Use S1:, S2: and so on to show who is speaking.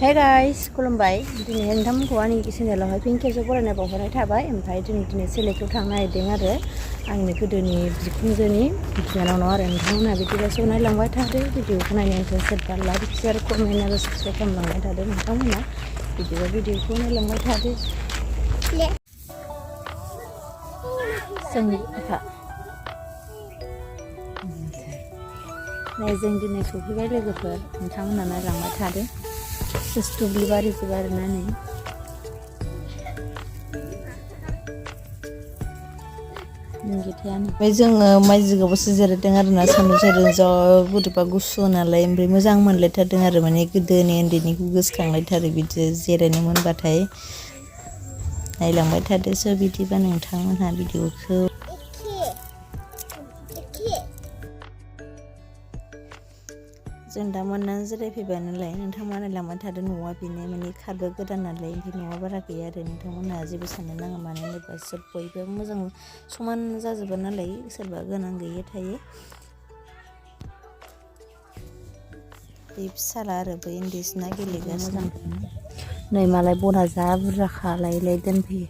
S1: Hey guys, खुलुमबाय दिनै नोंथांमोनखौ आंनि चेनेलावहाय फिन खेबसे बरायनाय बावहरनाय थाबाय। ओमफ्राय दिनै सेलेक्टआव थांनो नागिरदों आरो आंनि गोदोनि बिखुनजोनि बिनानावनाव आरो नोंथांमोनहा बिदिबासो नायलांबाय थादो। भिडिअखौ नायनायखौ सोरबा लाइक शेयार कमेन्ट आरो साबस्क्राइब खालामलांबाय थादो नोंथांमोना। बिदिबा भिडिअखौ नायलांबाय थादो। जोंनि एफा जों दिनै सफैबाय लोगोफोर, नोंथांमोना नायलांबाय थादो। दुब्लि बारिजों आरोना नै ओमफ्राय जोङो माइ जिगाबावसो जिरायदों आरोना सान्दुं सायदों जा बोरैबा गुसु नालाय। ओमफ्राय मोजां मोनलायथारदों आरो माने गोदोनि उन्दैनिखौ गोसोखांलायथारो बिदि जिरायनो मोनबाथाय। नायलांबाय थादोसो बिदिबा नोंथांमोनहा भिडिअखौ। जों दा मोननानै जिरायफैबाय नालाय नोंथांमोना नायलांबाय थादों। न'आ बेनो माने खारबो गोदान नालाय, ओमफ्राय न'आ बारा गैया आरो नोंथांमोनहा जेबो साननो नाङा। मानो होनोबा सोब बयबो मोजां समान जाजोबो नालाय, सोरबा गोनां गैयै थायो। बे फिसाला आरो बै उन्दैसिना गेलेगासिनो। नै मालाय बना जा बुरजा खालाय दोनफैयो।